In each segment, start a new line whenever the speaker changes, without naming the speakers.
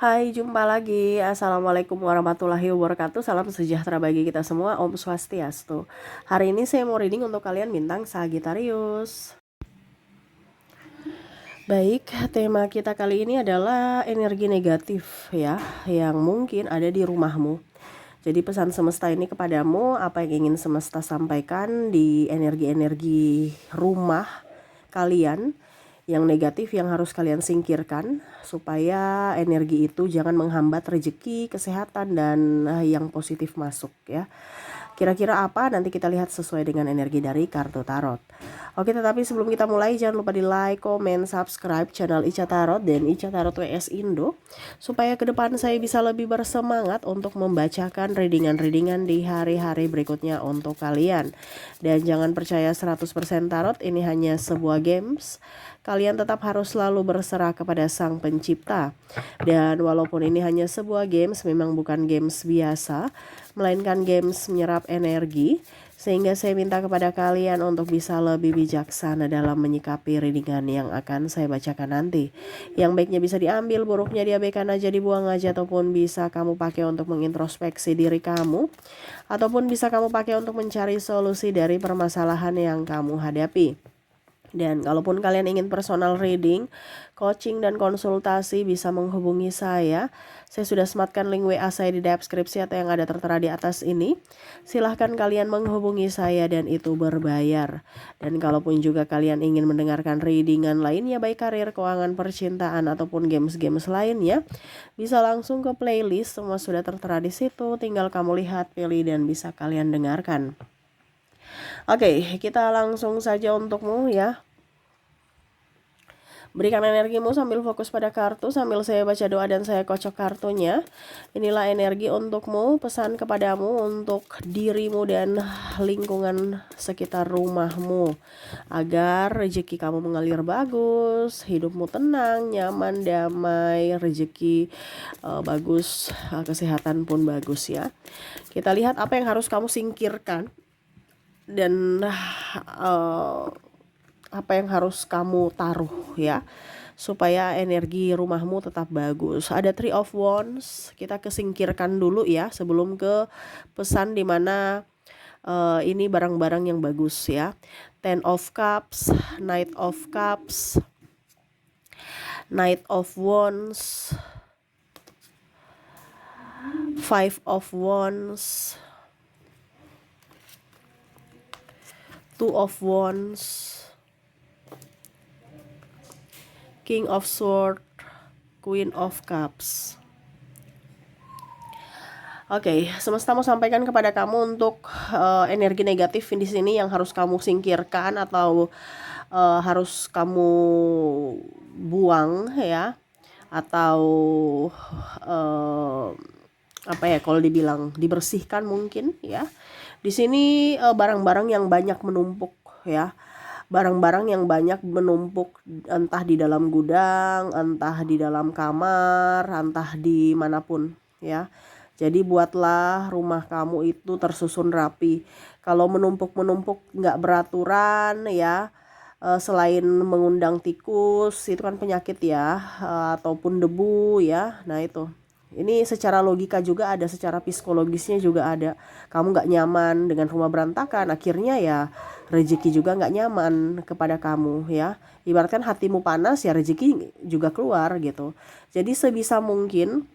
Hai, jumpa lagi. Assalamualaikum warahmatullahi wabarakatuh. Salam sejahtera bagi kita semua. Om Swastiastu. Hari ini saya mau reading untuk kalian bintang Sagittarius. Baik, tema kita kali ini adalah energi negatif ya, yang mungkin ada di rumahmu. Jadi pesan semesta ini kepadamu, apa yang ingin semesta sampaikan di energi-energi rumah kalian yang negatif yang harus kalian singkirkan supaya energi itu jangan menghambat rezeki, kesehatan dan yang positif masuk ya. Kira-kira apa? Nanti kita lihat sesuai dengan energi dari kartu tarot. Oke, tetapi sebelum kita mulai jangan lupa di like, komen, subscribe channel Ica Tarot dan Ica Tarot WS Indo supaya ke depan saya bisa lebih bersemangat untuk membacakan readingan-readingan di hari-hari berikutnya untuk kalian. Dan jangan percaya 100% tarot, ini hanya sebuah games. Kalian tetap harus selalu berserah kepada Sang Pencipta. Dan walaupun ini hanya sebuah games, memang bukan games biasa, melainkan games menyerap energi, sehingga saya minta kepada kalian untuk bisa lebih bijaksana dalam menyikapi readingan yang akan saya bacakan nanti. Yang baiknya bisa diambil, buruknya diabaikan aja, dibuang aja, ataupun bisa kamu pakai untuk mengintrospeksi diri kamu, ataupun bisa kamu pakai untuk mencari solusi dari permasalahan yang kamu hadapi. Dan kalaupun kalian ingin personal reading, coaching dan konsultasi bisa menghubungi saya. Saya sudah sematkan link WA saya di deskripsi atau yang ada tertera di atas ini. Silahkan kalian menghubungi saya dan itu berbayar. Dan kalaupun juga kalian ingin mendengarkan readingan lainnya baik karir, keuangan, percintaan ataupun games-games lainnya, bisa langsung ke playlist, semua sudah tertera di situ. Tinggal kamu lihat, pilih dan bisa kalian dengarkan. Oke, kita langsung saja untukmu ya. Berikan energimu sambil fokus pada kartu, sambil saya baca doa dan saya kocok kartunya. Inilah energi untukmu, pesan kepadamu untuk dirimu dan lingkungan sekitar rumahmu. Agar rezeki kamu mengalir bagus, hidupmu tenang, nyaman, damai, rezeki bagus, kesehatan pun bagus ya. Kita lihat apa yang harus kamu singkirkan dan apa yang harus kamu taruh ya supaya energi rumahmu tetap bagus. Ada Three of Wands, kita kesingkirkan dulu ya sebelum ke pesan dimana ini barang-barang yang bagus ya. Ten of Cups, Knight of Cups, Knight of Wands, Five of Wands, Two of Wands, King of Swords, Queen of Cups. Oke, semesta mau sampaikan kepada kamu untuk energi negatif di sini yang harus kamu singkirkan atau harus kamu buang ya, atau apa ya kalau dibilang dibersihkan mungkin ya. Di sini barang-barang yang banyak menumpuk ya. Barang-barang yang banyak menumpuk entah di dalam gudang, entah di dalam kamar, entah di manapun ya. Jadi buatlah rumah kamu itu tersusun rapi. Kalau menumpuk-menumpuk nggak beraturan ya, selain mengundang tikus itu kan penyakit ya, ataupun debu ya. Nah itu. Ini secara logika juga ada, secara psikologisnya juga ada. Kamu gak nyaman dengan rumah berantakan, akhirnya ya rezeki juga gak nyaman kepada kamu ya. Ibaratkan hatimu panas ya rezeki juga keluar gitu. Jadi sebisa mungkin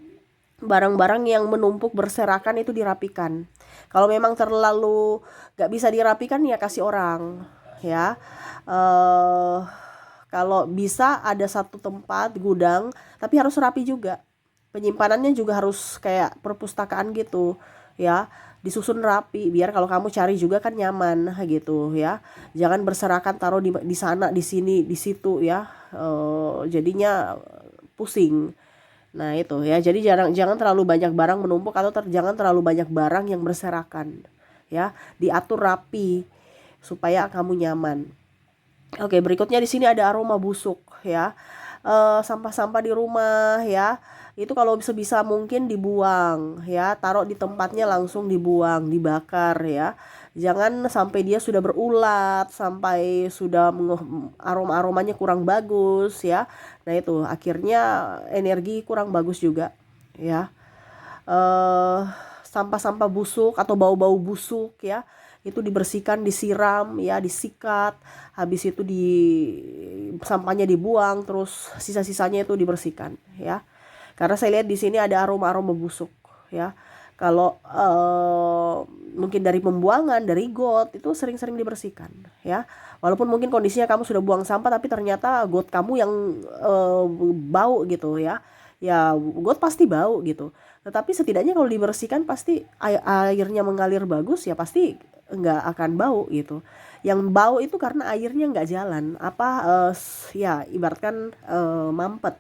barang-barang yang menumpuk berserakan itu dirapikan. Kalau memang terlalu gak bisa dirapikan ya kasih orang ya. Kalau bisa ada satu tempat gudang tapi harus rapi juga. Penyimpanannya juga harus kayak perpustakaan gitu ya, disusun rapi biar kalau kamu cari juga kan nyaman gitu ya. Jangan berserakan taruh di sana, di sini, di situ ya, jadinya pusing. Nah itu ya, jadi jangan terlalu banyak barang menumpuk atau jangan terlalu banyak barang yang berserakan ya, diatur rapi supaya kamu nyaman. Oke, berikutnya di sini ada aroma busuk ya. Sampah-sampah di rumah ya, itu kalau sebisa mungkin dibuang ya, taruh di tempatnya langsung dibuang, dibakar ya. Jangan sampai dia sudah berulat, sampai sudah aroma-aromanya kurang bagus ya. Nah itu akhirnya energi kurang bagus juga ya. eh Sampah-sampah busuk atau bau-bau busuk ya, itu dibersihkan, disiram ya, disikat, habis itu sampahnya dibuang, terus sisa-sisanya itu dibersihkan ya. Karena saya lihat di sini ada aroma-aroma busuk ya. Kalau mungkin dari pembuangan, dari got itu sering-sering dibersihkan ya. Walaupun mungkin kondisinya kamu sudah buang sampah tapi ternyata got kamu yang bau gitu ya. Ya got pasti bau gitu. Tetapi setidaknya kalau dibersihkan pasti airnya mengalir bagus ya, pasti nggak akan bau gitu. Yang bau itu karena airnya nggak jalan, ya ibaratkan mampet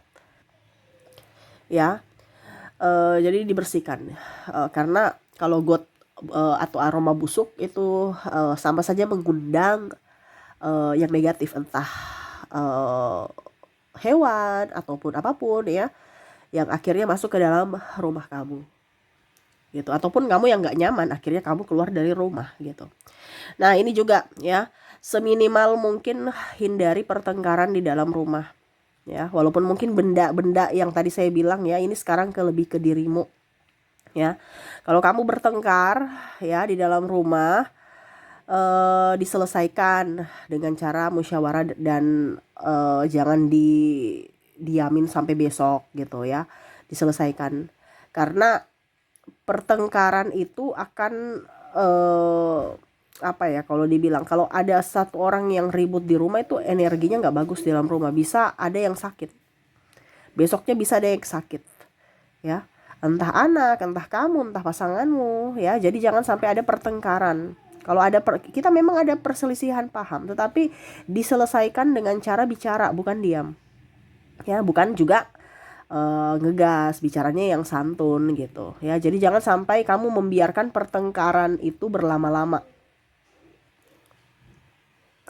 ya. Jadi dibersihkan. Karena kalau got atau aroma busuk itu sama saja mengundang yang negatif, entah eh, hewan ataupun apapun ya, yang akhirnya masuk ke dalam rumah kamu gitu, ataupun kamu yang nggak nyaman akhirnya kamu keluar dari rumah gitu. Nah ini juga ya, seminimal mungkin hindari pertengkaran di dalam rumah ya, walaupun mungkin benda-benda yang tadi saya bilang ya, ini sekarang lebih ke dirimu ya. Kalau kamu bertengkar ya di dalam rumah, diselesaikan dengan cara musyawarah dan jangan diamin sampai besok gitu ya, diselesaikan. Karena pertengkaran itu akan apa ya, kalau dibilang, kalau ada satu orang yang ribut di rumah itu energinya nggak bagus di dalam rumah, bisa ada yang sakit, besoknya bisa ada yang sakit ya, entah anak, entah kamu, entah pasanganmu ya. Jadi jangan sampai ada pertengkaran. Kalau kita memang ada perselisihan paham, tetapi diselesaikan dengan cara bicara, bukan diam ya, bukan juga ngegas, bicaranya yang santun gitu ya. Jadi jangan sampai kamu membiarkan pertengkaran itu berlama-lama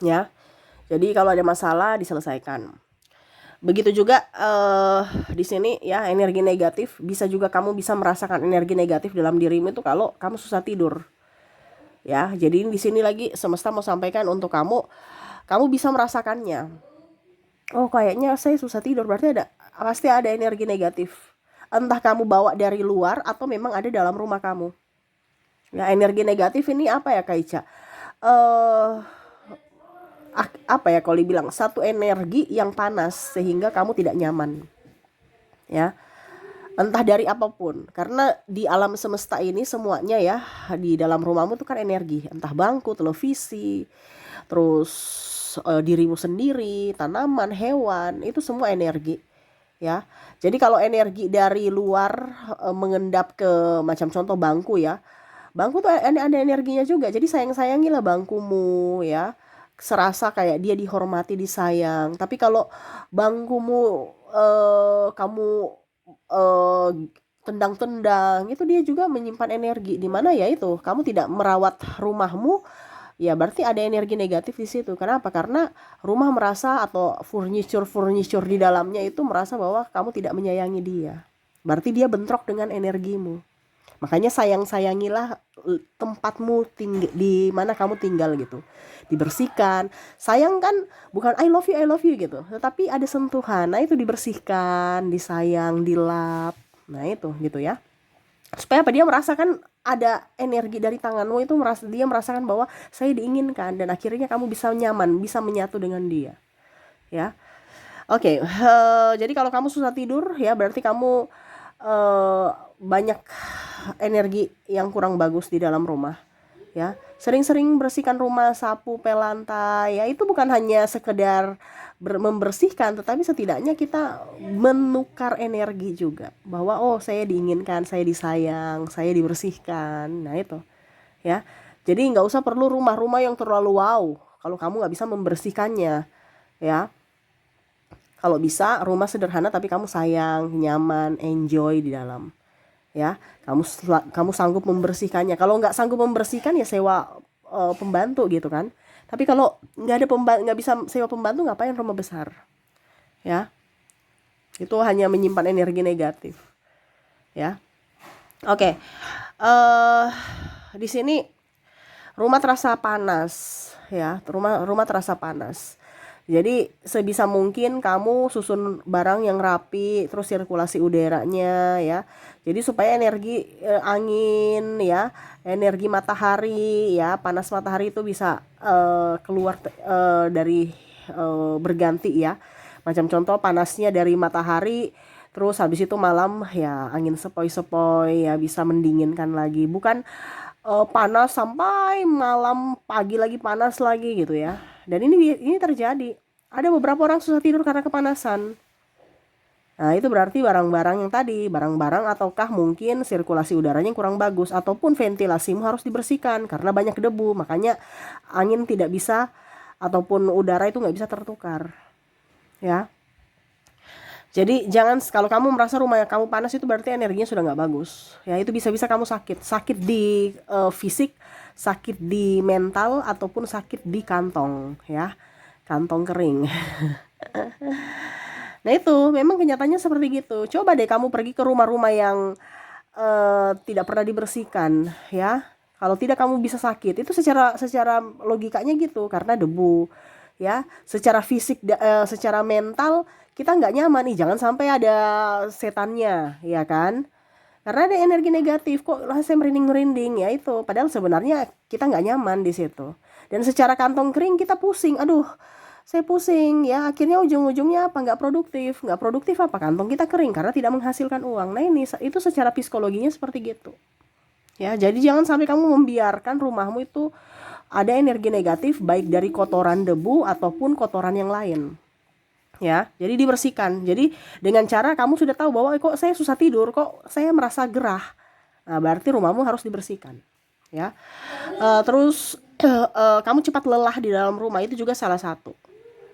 ya. Jadi kalau ada masalah diselesaikan. Begitu juga di sini ya, energi negatif bisa juga, kamu bisa merasakan energi negatif dalam dirimu itu kalau kamu susah tidur ya. Jadi di sini lagi semesta mau sampaikan untuk kamu bisa merasakannya. Oh kayaknya saya susah tidur, berarti pasti ada energi negatif. Entah kamu bawa dari luar atau memang ada dalam rumah kamu. Ya energi negatif ini apa ya Kak Ica? Eh Apa ya kalau dibilang, satu energi yang panas sehingga kamu tidak nyaman. Ya, entah dari apapun, karena di alam semesta ini semuanya ya, di dalam rumahmu itu kan energi, entah bangku, televisi, terus dirimu sendiri, tanaman, hewan, itu semua energi ya. Jadi kalau energi dari luar mengendap ke, macam contoh bangku ya, bangku tuh ada energinya juga, jadi sayang-sayangilah bangkumu ya, serasa kayak dia dihormati, disayang. Tapi kalau bangkumu kamu eh, tendang-tendang, itu dia juga menyimpan energi di mana ya, itu kamu tidak merawat rumahmu ya, berarti ada energi negatif di situ. Kenapa? Karena rumah merasa, atau furniture di dalamnya itu merasa bahwa kamu tidak menyayangi dia, berarti dia bentrok dengan energimu. Makanya sayang-sayangilah tempatmu di mana kamu tinggal gitu. Dibersihkan. Sayang kan bukan I love you gitu, tetapi ada sentuhan. Nah, itu dibersihkan, disayang, dilap. Nah, itu gitu ya. Supaya apa, dia merasakan ada energi dari tanganmu itu, dia merasakan bahwa saya diinginkan, dan akhirnya kamu bisa nyaman, bisa menyatu dengan dia. Ya. Oke, jadi kalau kamu susah tidur ya, berarti kamu banyak energi yang kurang bagus di dalam rumah ya. Sering-sering bersihkan rumah, sapu, pel lantai ya, itu bukan hanya sekedar membersihkan, tetapi setidaknya kita menukar energi juga, bahwa oh saya diinginkan, saya disayang, saya dibersihkan. Nah itu ya, jadi nggak usah perlu rumah-rumah yang terlalu wow kalau kamu nggak bisa membersihkannya ya. Kalau bisa rumah sederhana tapi kamu sayang, nyaman, enjoy di dalam ya. Kamu sanggup membersihkannya. Kalau nggak sanggup membersihkan ya sewa pembantu gitu kan. Tapi kalau nggak bisa sewa pembantu, ngapain rumah besar ya. Itu hanya menyimpan energi negatif ya. Oke. Di sini rumah terasa panas ya, rumah terasa panas. Jadi sebisa mungkin kamu susun barang yang rapi, terus sirkulasi udaranya ya. Jadi supaya energi angin ya, energi matahari ya, panas matahari itu bisa keluar dari berganti ya. Macam contoh panasnya dari matahari, terus habis itu malam ya angin sepoi-sepoi ya bisa mendinginkan lagi. Bukan panas sampai malam, pagi lagi panas lagi gitu ya. Dan ini terjadi. Ada beberapa orang susah tidur karena kepanasan. Nah, itu berarti barang-barang yang tadi, barang-barang ataukah mungkin sirkulasi udaranya yang kurang bagus ataupun ventilasimu harus dibersihkan karena banyak debu. Makanya angin tidak bisa ataupun udara itu nggak bisa tertukar. Ya. Jadi jangan, kalau kamu merasa rumah kamu panas itu berarti energinya sudah nggak bagus. Ya itu bisa-bisa kamu sakit di fisik, sakit di mental ataupun sakit di kantong ya, kantong kering. Nah itu memang kenyataannya seperti gitu. Coba deh kamu pergi ke rumah-rumah yang tidak pernah dibersihkan ya. Kalau tidak kamu bisa sakit. Itu secara logikanya gitu karena debu ya. Secara fisik secara mental kita nggak nyaman nih, jangan sampai ada setannya ya kan. Karena ada energi negatif kok rasanya merinding-merinding ya itu. Padahal sebenarnya kita nggak nyaman di situ. Dan secara kantong kering kita pusing. Aduh, saya pusing ya. Akhirnya ujung-ujungnya apa? Nggak produktif. Nggak produktif apa? Kantong kita kering karena tidak menghasilkan uang. Nah ini itu secara psikologinya seperti gitu. Ya, jadi jangan sampai kamu membiarkan rumahmu itu ada energi negatif baik dari kotoran debu ataupun kotoran yang lain. Ya, jadi dibersihkan. Jadi dengan cara kamu sudah tahu bahwa kok saya susah tidur, kok saya merasa gerah. Nah, berarti rumahmu harus dibersihkan. Ya, terus kamu cepat lelah di dalam rumah itu juga salah satu.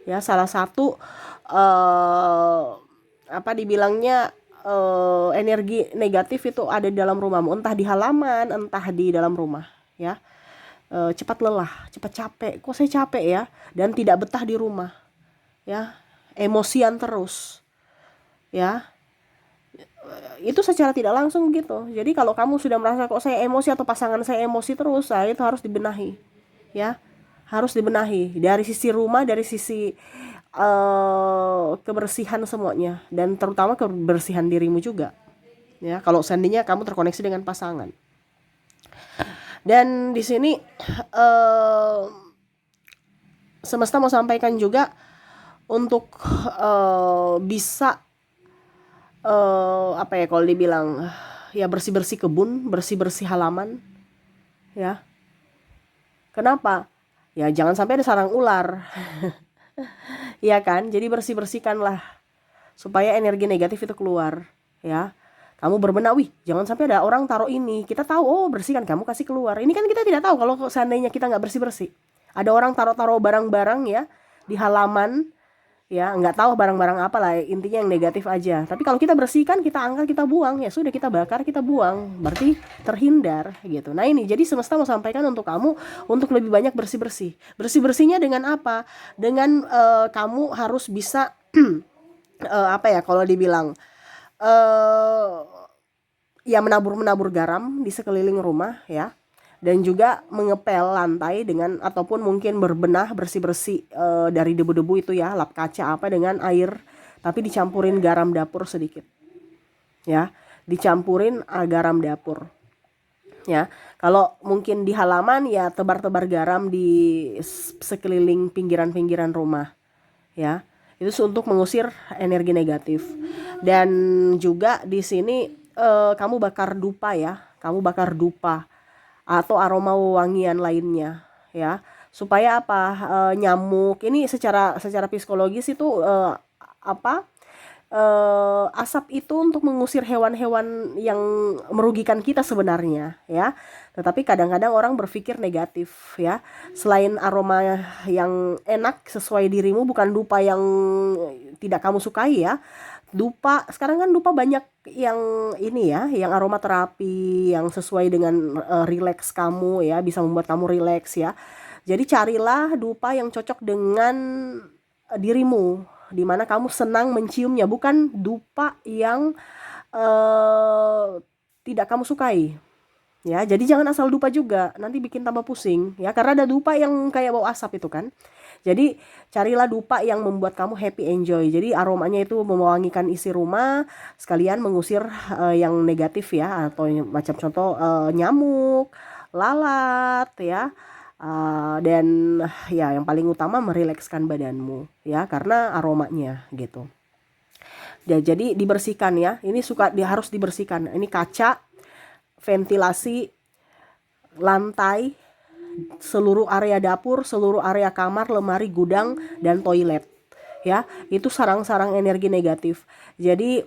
Ya, salah satu apa dibilangnya energi negatif itu ada di dalam rumahmu, entah di halaman, entah di dalam rumah. Ya, cepat lelah, cepat capek. Kok saya capek ya? Dan tidak betah di rumah. Ya, emosian terus ya, itu secara tidak langsung gitu. Jadi kalau kamu sudah merasa kok saya emosi atau pasangan saya emosi terus, itu harus dibenahi ya, harus dibenahi dari sisi rumah, dari sisi kebersihan semuanya, dan terutama kebersihan dirimu juga ya, kalau seandainya kamu terkoneksi dengan pasangan. Dan di sini semesta mau sampaikan juga untuk bisa apa ya kalau dibilang ya, bersih-bersih kebun, bersih-bersih halaman ya. Kenapa? Ya jangan sampai ada sarang ular. Iya kan? Jadi bersih-bersihkanlah supaya energi negatif itu keluar ya. Kamu berbenah, wih jangan sampai ada orang taruh ini, kita tahu, oh bersihkan, kamu kasih keluar. Ini kan kita tidak tahu kalau seandainya kita nggak bersih-bersih, ada orang taruh-taruh barang-barang ya di halaman ya, nggak tahu barang-barang apa lah, intinya yang negatif aja. Tapi kalau kita bersihkan, kita angkat, kita buang, ya sudah, kita bakar, kita buang, berarti terhindar gitu. Nah ini jadi semesta mau sampaikan untuk kamu untuk lebih banyak bersih-bersih. Bersih-bersihnya dengan apa? Dengan kamu harus bisa apa ya kalau dibilang ya menabur garam di sekeliling rumah ya, dan juga mengepel lantai dengan ataupun mungkin berbenah bersih-bersih dari debu-debu itu ya, lap kaca apa dengan air, tapi dicampurin garam dapur sedikit ya, dicampurin garam dapur ya. Kalau mungkin di halaman ya tebar-tebar garam di sekeliling pinggiran-pinggiran rumah ya, itu untuk mengusir energi negatif. Dan juga di sini kamu bakar dupa ya, kamu bakar dupa atau aroma wangian lainnya ya, supaya apa, nyamuk ini secara psikologis itu apa, asap itu untuk mengusir hewan-hewan yang merugikan kita sebenarnya ya. Tetapi kadang-kadang orang berpikir negatif ya. Selain aroma yang enak sesuai dirimu, bukan dupa yang tidak kamu sukai ya. Dupa sekarang kan dupa banyak yang ini ya, yang aroma terapi yang sesuai dengan rileks kamu ya, bisa membuat kamu rileks ya. Jadi carilah dupa yang cocok dengan dirimu, dimana kamu senang menciumnya, bukan dupa yang tidak kamu sukai Ya, jadi jangan asal dupa juga, nanti bikin tambah pusing ya, karena ada dupa yang kayak bau asap itu kan. Jadi carilah dupa yang membuat kamu happy enjoy. Jadi aromanya itu mewangikan isi rumah, sekalian mengusir yang negatif ya, atau macam contoh nyamuk, lalat ya. Dan ya yang paling utama merilekskan badanmu ya, karena aromanya gitu. Ya, jadi dibersihkan ya. Ini harus dibersihkan. Ini kaca, ventilasi, lantai, seluruh area dapur, seluruh area kamar, lemari, gudang, dan toilet. Ya, itu sarang-sarang energi negatif. Jadi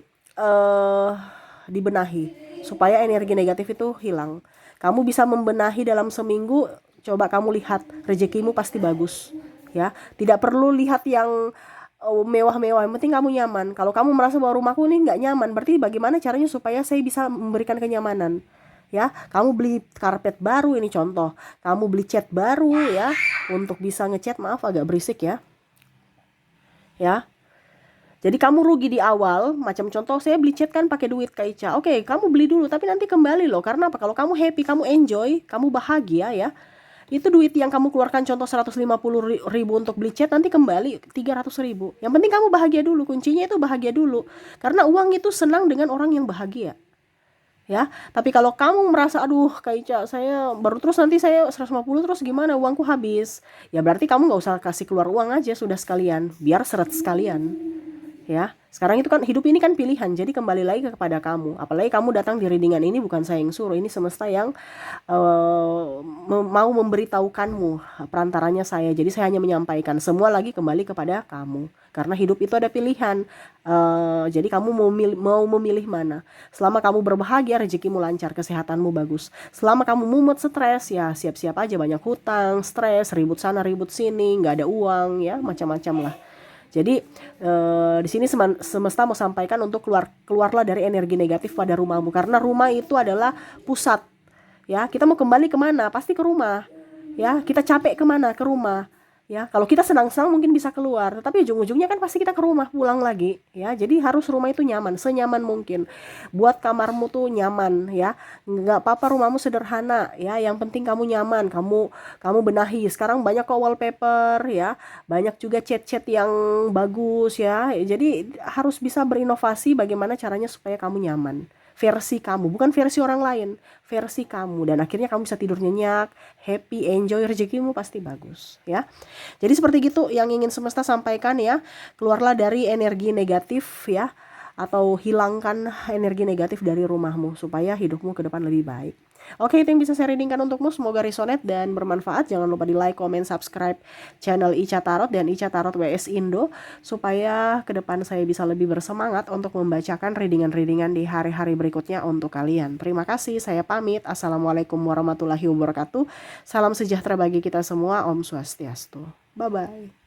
dibenahi supaya energi negatif itu hilang. Kamu bisa membenahi dalam seminggu. Coba kamu lihat, rezekimu pasti bagus. Ya, tidak perlu lihat yang mewah-mewah, yang penting kamu nyaman. Kalau kamu merasa bahwa rumahku ini nggak nyaman, berarti bagaimana caranya supaya saya bisa memberikan kenyamanan? Ya, kamu beli karpet baru, ini contoh. Kamu beli cat baru ya, untuk bisa ngecat. Maaf agak berisik ya. Ya, jadi kamu rugi di awal. Macam contoh, saya beli cat kan pakai duit Kak Ica. Oke, kamu beli dulu, tapi nanti kembali loh. Karena apa? Kalau kamu happy, kamu enjoy, kamu bahagia ya, itu duit yang kamu keluarkan contoh 150.000 untuk beli cat, nanti kembali 300.000. Yang penting kamu bahagia dulu. Kuncinya itu bahagia dulu, karena uang itu senang dengan orang yang bahagia ya. Tapi kalau kamu merasa aduh Kak Ica, saya baru, terus nanti saya 150, terus gimana, uangku habis, ya berarti kamu nggak usah kasih keluar uang aja, sudah sekalian, biar seret sekalian ya. Sekarang itu kan hidup ini kan pilihan, jadi kembali lagi kepada kamu. Apalagi kamu datang di readingan ini bukan saya yang suruh, ini semesta yang mau memberitahukanmu, perantaranya saya. Jadi saya hanya menyampaikan, semua lagi kembali kepada kamu, karena hidup itu ada pilihan. Jadi kamu mau memilih mana. Selama kamu berbahagia, rezekimu lancar, kesehatanmu bagus. Selama kamu mumet, stres, ya siap-siap aja banyak hutang, stres, ribut sana ribut sini, nggak ada uang ya, macam-macam lah. Jadi di sini semesta mau sampaikan untuk keluarlah dari energi negatif pada rumahmu, karena rumah itu adalah pusat ya. Kita mau kembali kemana? Pasti ke rumah ya. Kita capek kemana? Ke rumah ya. Kalau kita senang-senang mungkin bisa keluar, tapi ujung-ujungnya kan pasti kita ke rumah, pulang lagi ya. Jadi harus rumah itu nyaman, senyaman mungkin. Buat kamarmu tuh nyaman ya, nggak apa-apa rumahmu sederhana ya, yang penting kamu nyaman. Kamu benahi. Sekarang banyak kok wallpaper ya, banyak juga cat-cat yang bagus ya. Jadi harus bisa berinovasi bagaimana caranya supaya kamu nyaman, versi kamu, bukan versi orang lain, versi kamu. Dan akhirnya kamu bisa tidur nyenyak, happy, enjoy, rezekimu pasti bagus ya. Jadi seperti gitu yang ingin semesta sampaikan ya. Keluarlah dari energi negatif ya, atau hilangkan energi negatif dari rumahmu supaya hidupmu ke depan lebih baik. Oke, itu yang bisa saya readingkan untukmu. Semoga resonate dan bermanfaat. Jangan lupa di like, comment, subscribe channel Ica Tarot dan Ica Tarot WS Indo, supaya ke depan saya bisa lebih bersemangat untuk membacakan readingan-readingan di hari-hari berikutnya untuk kalian. Terima kasih, saya pamit. Assalamualaikum warahmatullahi wabarakatuh. Salam sejahtera bagi kita semua. Om Swastiastu. Bye-bye.